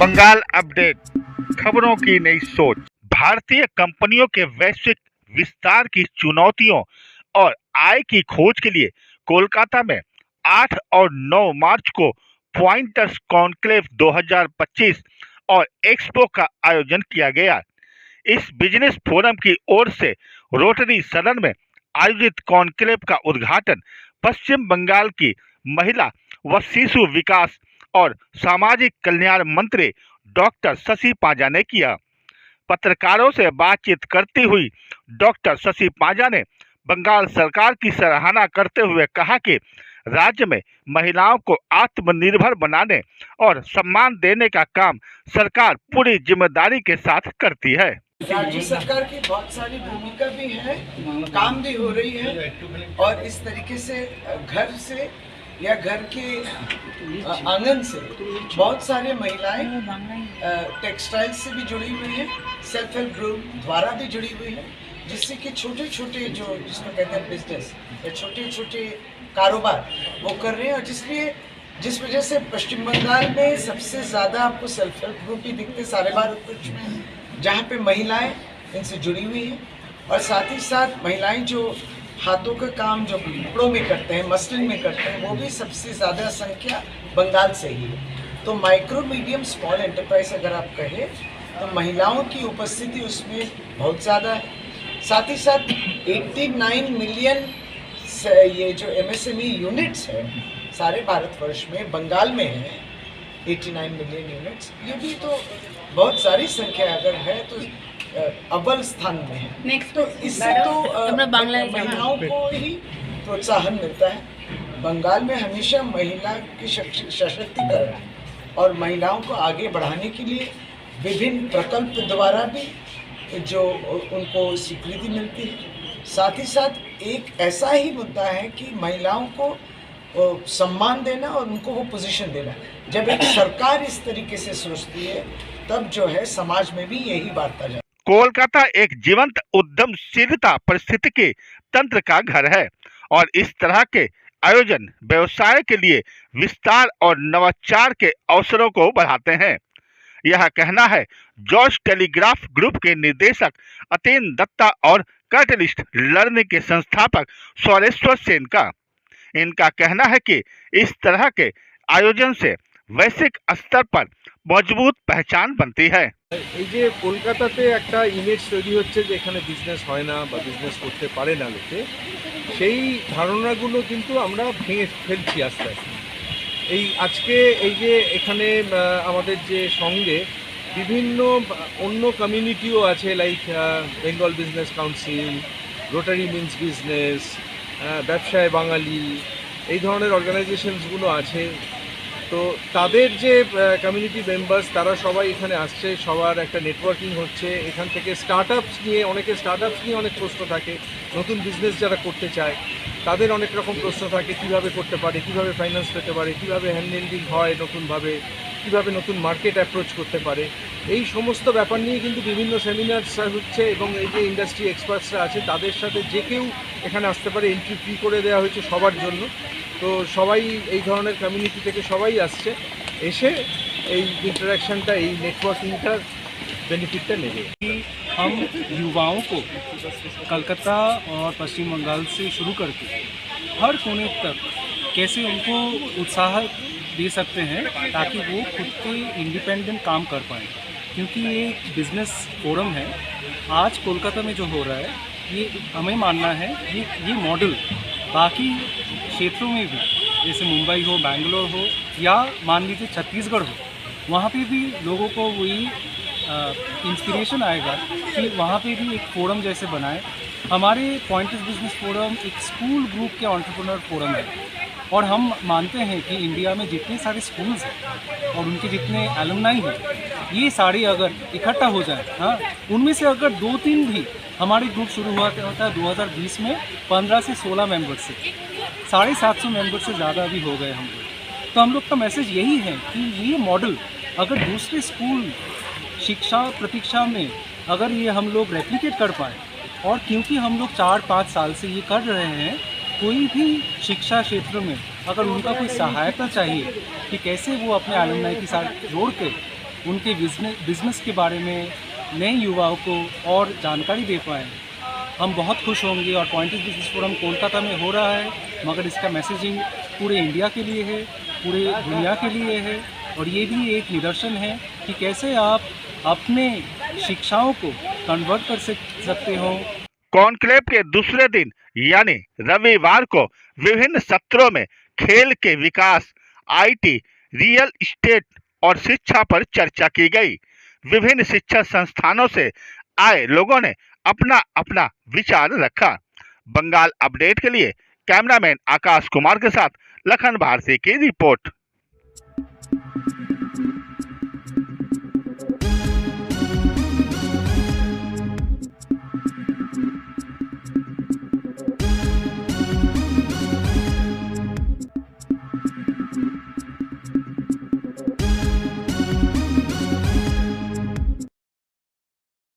Bengal update, खबरों की नई सोच। भारतीय कंपनियों के वैश्विक विस्तार की चुनौतियों और आय की खोज के लिए कोलकाता में 8 और 9 मार्च को पॉइंटर्स कॉन्क्लेव 2025 और एक्सपो का आयोजन किया गया। इस बिजनेस फोरम की ओर से रोटरी सदन में आयोजित कॉन्क्लेव का उद्घाटन पश्चिम बंगाल की महिला व शिशु विकास और सामाजिक कल्याण मंत्री डॉक्टर शशि पांजा ने किया। पत्रकारों से बातचीत करती हुई डॉक्टर शशि पांजा ने बंगाल सरकार की सराहना करते हुए कहा कि राज्य में महिलाओं को आत्मनिर्भर बनाने और सम्मान देने का काम सरकार पूरी जिम्मेदारी के साथ करती है। राज्य सरकार की बहुत सारी भूमिका भी है, काम भी हो रही है और इस तरीके से घर से या घर के आंगन से बहुत सारे महिलाएं टेक्सटाइल से भी जुड़ी हुई हैं, सेल्फ हेल्प ग्रुप द्वारा भी जुड़ी हुई है, जिससे कि छोटे छोटे जो जिसको कहते हैं बिजनेस या छोटे छोटे कारोबार वो कर रहे हैं। और जिस वजह से पश्चिम बंगाल में सबसे ज़्यादा आपको सेल्फ हेल्प ग्रुप ही दिखते सारे भारत में, जहाँ पे महिलाएं इनसे जुड़ी हुई हैं। और साथ ही साथ महिलाएं जो हाथों का काम जो कपड़ों में करते हैं, मसलिन में करते हैं, वो भी सबसे ज़्यादा संख्या बंगाल से ही है। तो माइक्रो मीडियम स्मॉल एंटरप्राइज अगर आप कहें तो महिलाओं की उपस्थिति उसमें बहुत ज़्यादा है। साथ ही साथ 89 मिलियन ये जो MSME यूनिट्स है सारे भारतवर्ष में, बंगाल में है 89 मिलियन यूनिट्स। ये भी तो बहुत सारी संख्या अगर है तो अव्वल स्थान में है। नेक्स्ट तो इससे तो महिलाओं को ही प्रोत्साहन मिलता है। बंगाल में हमेशा महिला की सशक्तिकरण और महिलाओं को आगे बढ़ाने के लिए विभिन्न प्रकल्प द्वारा भी जो उनको स्वीकृति मिलती है। साथ ही साथ एक ऐसा ही मुद्दा है कि महिलाओं को सम्मान देना और उनको वो पोजीशन देना। जब एक सरकार इस तरीके से सोचती है तब जो है समाज में भी यही वार्ता जाती है। कोलकाता एक जीवंत उद्यमशीलता परिस्थितिकी तंत्र का घर है और इस तरह के आयोजन व्यवसाय के लिए विस्तार और नवाचार के अवसरों को बढ़ाते हैं। यह कहना है जॉर्ज टेलीग्राफ ग्रुप के निदेशक अतेन दत्ता और कैटलिस्ट लर्निंग के संस्थापक सौरेश्वर सेन का। इनका कहना है कि इस तरह के आयोजन से वैश्विक स्तर पर मजबूत पहचान बनती है। এই যে কলকাতাতে একটা ইমেজ তৈরি হচ্ছে যে এখানে বিজনেস হয় না বা বিজনেস করতে পারে না লোকে, সেই ধারণাগুলো কিন্তু আমরা ভেঙে ফেলছি আস্তে আস্তে। এই আজকে এই যে এখানে আমাদের যে সঙ্গে বিভিন্ন অন্য কমিউনিটিও আছে, like Bengal business council, rotary means business, ব্যবসায় বাঙালি, এই ধরনের অর্গানাইজেশনসগুলো আছে। তো তাদের যে কমিউনিটি মেম্বার্স তারা সবাই এখানে আসছে, সবার একটা নেটওয়ার্কিং হচ্ছে। এখান থেকে স্টার্টআপস নিয়ে অনেক প্রশ্ন থাকে। নতুন বিজনেস যারা করতে চায় তাদের অনেক রকম প্রশ্ন থাকে, কিভাবে করতে পারে, কিভাবে ফাইন্যান্স পেতে পারে, কিভাবে হ্যান্ডেলিং হয় নতুনভাবে, কিভাবে নতুন মার্কেট অ্যাপ্রোচ করতে পারে। এই সমস্ত ব্যাপার নিয়ে কিন্তু বিভিন্ন সেমিনারস হচ্ছে এবং এই যে ইন্ডাস্ট্রি এক্সপার্টসরা আছে তাদের সাথে যে কেউ এখানে আসতে পারে। এন্ট্রি ফ্রি করে দেওয়া হয়েছে সবার জন্য। তো সবাই এই ধরনের কমিউনিটি থেকে সবাই আসছে, এসে এই ইন্টারাকশনটা, এই নেটওয়ার্কিংটার बेनिफिट लेंगे। हम युवाओं को कलकत्ता और पश्चिम बंगाल से शुरू करके हर कोने तक कैसे उनको उत्साह दे सकते हैं ताकि वो खुद के इंडिपेंडेंट काम कर पाएँ, क्योंकि ये एक बिज़नेस फोरम है। आज कोलकाता में जो हो रहा है ये हमें मानना है ये मॉडल बाकी क्षेत्रों में भी, जैसे मुंबई हो, बैंगलोर हो या मान लीजिए छत्तीसगढ़ हो, वहाँ पे भी लोगों को वही इंस्पिरेशन आएगा कि वहाँ पे भी एक फोरम जैसे बनाए। हमारे पॉइंटर्स बिजनेस फोरम एक स्कूल ग्रुप के एंटरप्रेन्योर फोरम है और हम मानते हैं कि इंडिया में जितने सारे स्कूल्स हैं और उनके जितने एलुमनाई हैं, ये सारे अगर इकट्ठा हो जाए, हाँ, उनमें से अगर 2-3 भी हमारे ग्रुप शुरू हुआ होता है 2020 में 15 से 16 मेंबर से, 750 मेंबर से ज़्यादा भी हो गए हम लोग। तो हम लोग का मैसेज यही है कि ये मॉडल अगर दूसरे स्कूल शिक्षा प्रतीक्षा में अगर ये हम लोग रेप्लिकेट कर पाए और क्योंकि हम लोग 4-5 साल से ये कर रहे हैं, कोई भी शिक्षा क्षेत्र में अगर उनका कोई सहायता चाहिए कि कैसे वो अपने अलुमनाई के साथ जोड़ के उनके बिजनेस के बारे में नए युवाओं को और जानकारी दे पाएँ, हम बहुत खुश होंगे। और पॉइंटेड बिजनेस फोरम कोलकाता में हो रहा है, मगर इसका मैसेजिंग पूरे इंडिया के लिए है, पूरे दुनिया के लिए है। और ये भी एक निदर्शन है कि कैसे आप अपने शिक्षाओं को कन्वर्ट कर सकते हो। कॉन्क्लेव के दूसरे दिन यानी रविवार को विभिन्न सत्रों में खेल के विकास, आईटी, रियल एस्टेट और शिक्षा पर चर्चा की गई। विभिन्न शिक्षा संस्थानों से आए लोगों ने अपना अपना विचार रखा। बंगाल अपडेट के लिए कैमरामैन आकाश कुमार के साथ लखन भारती की रिपोर्ट।